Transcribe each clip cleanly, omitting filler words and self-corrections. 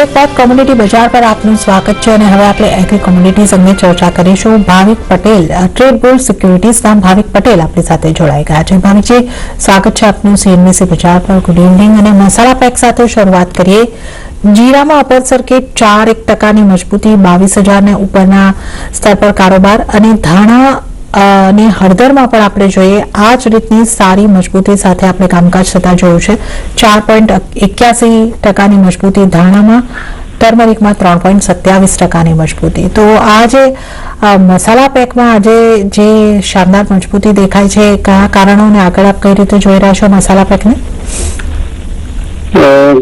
Break બાદ community બજાર પર આપનું સ્વાગત છે અને હવે આપણે એગ્રી કોમ્યુનિટીઝ અંગે ચર્ચા કરીશું. ભાવિક પટેલ, ટ્રેડ બુલ સિક્યુરિટીઝના ભાવિક પટેલ આપણી સાથે જોડાઈ ગયા છે. ભાવિકજી, સ્વાગત છે આપનું સીએનબીસી બજાર પર. Good evening. અને મસાલા પેક સાથે શરૂઆત કરીએ. જીરામાં અપર સર્કિટ 4.1% મજબૂતી, 22,000 ઉપરના સ્તર પર કારોબાર, અને ધાણા અને હળદરમાં પણ આપણે જોઈએ આ જ રીતની સારી મજબૂતી સાથે આપણે કામકાજ થતા જોયું છે. 4.81% મજબૂતી ધાણામાં, ટર્મરિકમાં 3.27% મજબૂતી. તો આ જે મસાલા પેકમાં આજે જે શાનદાર મજબૂતી દેખાય છે, કયા કારણોને આગળ આપ કઈ રીતે જોઈ રહ્યા છો મસાલા પેકને?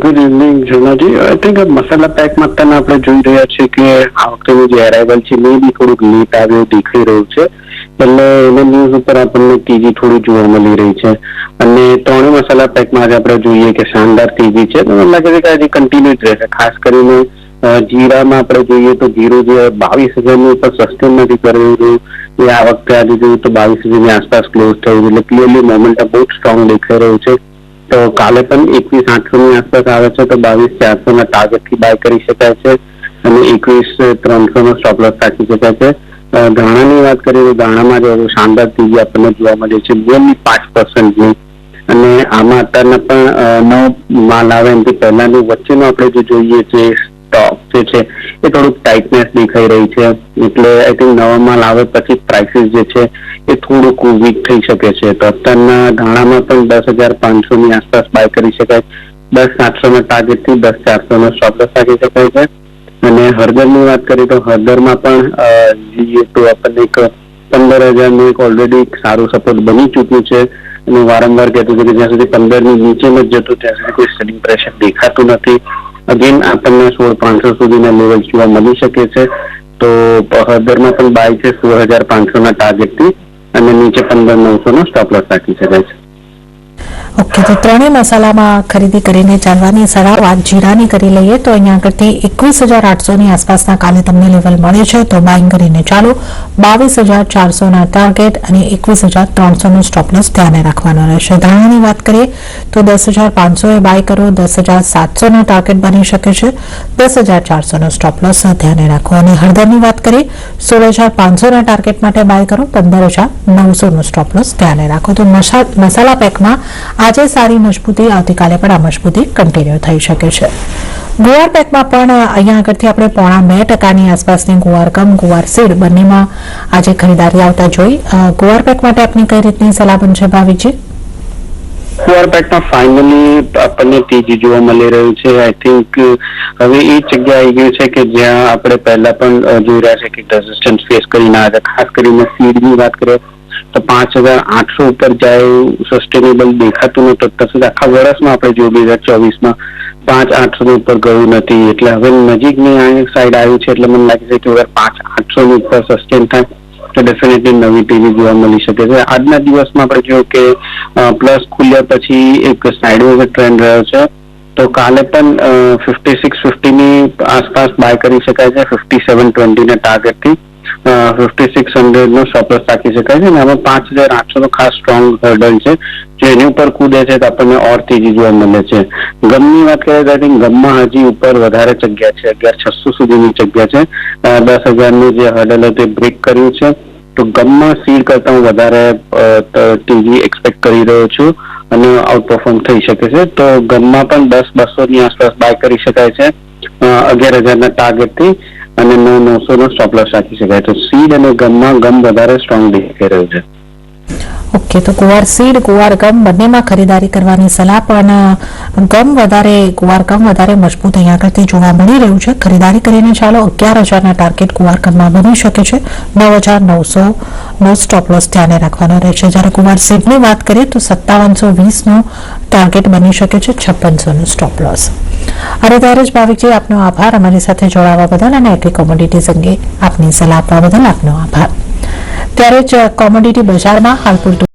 ગુડ ઇવનિંગ જુનાજી. આઈ થિંક મસાલા પેકમાં અત્યારે આપણે જોઈ રહ્યા છીએ કે આ વખતેનું જે અરાઇવલ છે એ બી થોડુંક લેટ આવ્યું દેખાઈ રહ્યું છે. એટલે એને ન્યૂઝ ઉપર આપણને તેજી થોડી જોવા મળી રહી છે. અને ત્રણેય મસાલા પેકમાં આજે આપણે જોઈએ કે શાનદાર તેજી છે. તો મને લાગે છે કે આજે કન્ટિન્યુ જ રહેશે. ખાસ કરીને જીરામાં આપણે જોઈએ તો જીરું જે 22,000 ઉપર સસ્ટેન નથી કરી રહ્યું એ આ વખતે આજે જોયું તો 22,000 આસપાસ ક્લોઝ થયું. એટલે ક્લિયરલી મોમેન્ટમ બહુ સ્ટ્રોંગ દેખાઈ રહ્યું છે. તો કાલે પણ 21,800 આસપાસ આવે છે તો 22,400 ટાર્ગેટથી બાય કરી શકાય છે અને 21,300 સ્ટોપ લોસ રાખી શકાય છે. ધાણાની વાત કરીએ તો ધાણામાં જો શાનદાર તેજી આપણને જોવા મળે છે, નિયરલી 5%ની. અને આમાં અત્યારના પણ નવો માલ આવે એમથી પહેલાનું વચ્ચેનું આપણે જે જોઈએ છે સ્ટોક જે છે એ થોડુંક ટાઇટનેસ દેખાઈ રહી છે. એટલે આઈ થિંક નવા માલ આવે પછી પ્રાઇસીસ જે છે એ થોડુંક વીક થઈ શકે છે. તો અત્યારના ધાણામાં પણ 10,500 આસપાસ બાય કરી શકાય. 10,700 ટાર્ગેટથી 10,400 સ્ટોપ લોસ રાખી શકાય છે. અને હળદરની વાત કરીએ તો હળદરમાં પણ જોઈએ તો આપણને એક 15,000 એક ઓલરેડી સારું સપોર્ટ બની ચૂક્યું છે. અને વારંવાર કહેતું છે કે જ્યાં સુધી 15ની નીચે જ જતું ત્યાં સુધી કોઈ સેલિંગ પ્રેશર દેખાતું નથી. અગેન આપણને 16,500 સુધીના લેવલ જોવા મળી શકે છે. તો હળદરમાં પણ બાય છે 16,500 ટાર્ગેટથી અને નીચે 15,900 સ્ટોપ લોસ રાખી શકાય છે. ઓકે, તો ત્રણેય મસાલામાં ખરીદી કરીને ચાલવાની સલાહ. વાત જીરાની કરી લઈએ તો અહીંયા આગળથી 21,800 આસપાસના કાલે તમને લેવલ મળે છે તો બાઇંગ કરીને ચાલો. 22,400 ટાર્ગેટ અને 21,300 સ્ટોપ લોસ ધ્યાને રાખવાનો રહેશે. ધાણાની વાત કરીએ તો 10,500 બાય કરો, 10,700 ટાર્ગેટ બની શકે છે, 10,400 સ્ટોપ લોસ ધ્યાને રાખો. અને હળદરની વાત કરીએ 16,500 ટાર્ગેટ માટે બાય કરો, 15,900 સ્ટોપ લોસ ધ્યાને રાખો. તો મસાલા પેકમાં આજે સારી મજબૂતી, આવતીકાલે પણ આ મજબૂતી કન્ટિન્યુ થઈ શકે છે. ગુવાર પેકમાં પણ અહીંયા આગળથી આપણે 0.2% આસપાસની ગુવાર કમ ગુવાર સીડ બંનેમાં આજે ખરીદારી આવતા જોઈ. ગુવાર પેક માટે આપની કઈ રીતની સલાહ બનશે ભાવિકજી? ગુવાર પેકમાં ફાઇનલી આપણને તેજી જોવા મળી રહ્યું છે. આઈ થિંક હવે એ જગ્યા આવી ગયું છે કે જ્યાં આપણે પહેલા પણ જોઈ રહ્યા છે કે રેઝિસ્ટન્સ ફેસ કરીને આવે. ખાસ કરીને સીડની વાત કરીએ તો 5,800 ઉપર જાય સસ્ટેનેબલ દેખાતું નતું. અત્યાર સુધી આખા વર્ષમાં આપણે જોયું 2024માં 5,800 ઉપર ગયું નથી. એટલે હવે નજીકની સાઈડ આવ્યું છે. એટલે મને લાગે છે કે અગર 5,800 ઉપર સસ્ટેન થાય તો ડેફિનેટલી નવી તેજી જોવા મળી શકે છે. આજના દિવસમાં આપણે જોયું કે પ્લસ ખુલ્યા પછી એક સાઇડવેઝ ટ્રેન્ડ રહ્યો છે. તો કાલે પણ 5650ની આસપાસ બાય કરી શકાય છે, 5720 ટાર્ગેટથી 5,600 સ્ટોપ લોસ રાખી શકાય છે. અને આમાં 5,800 ખાસ સ્ટ્રોંગ હર્ડલ છે. જો એની ઉપર કૂદે છે તો આપણને ઓર તેજી જોવા મળે છે. ગમની વાત કરીએ તો આઈ થિંક ગમમાં હજી ઉપર વધારે જગ્યા છે, 11,600 સુધીની જગ્યા છે. 10,000નું જે હર્ડલ હતું એ બ્રેક કર્યું છે. તો ગમમાં સીડ કરતા હું વધારે તેજી એક્સપેક્ટ કરી રહ્યો છું અને આઉટ પરફોર્મ થઈ શકે છે. તો ગમમાં પણ 10,200ની આસપાસ બાય કરી શકાય છે 11,000ના ટાર્ગેટથી અને 9,900 સ્ટોપ લોસ રાખી શકાય. તો સીડ અને ગમમાં ગમ વધારે સ્ટ્રોંગ દેખાઈ રહ્યું છે. ઓકે, તો ગુવાર સીડ, ગુવાર ગમ બંનેમાં ખરીદારી કરવાની સલાહ. પણ ગુવાર ગમ વધારે મજબૂત અહીંયા આગળથી જોવા મળી રહ્યું છે. ખરીદારી કરીને ચાલો. 11,000ના ટાર્ગેટ ગુવાર ગમમાં બની શકે છે, 9,900 સ્ટોપ લોસ ધ્યાને રાખવાનો રહેશે. જ્યારે ગુવાર સીડની વાત કરીએ તો 5,720 ટાર્ગેટ બની શકે છે, 5,600 સ્ટોપ લોસ. અને ત્યારે જ ભાવિકજી, આપનો આભાર અમારી સાથે જોડાવા બદલ અને એગ્રી કોમોડિટીઝ અંગે આપની સલાહ આપવા બદલ આપનો આભાર. ત્યારે જ કોમોડિટી બજારમાં હાલ પૂરતું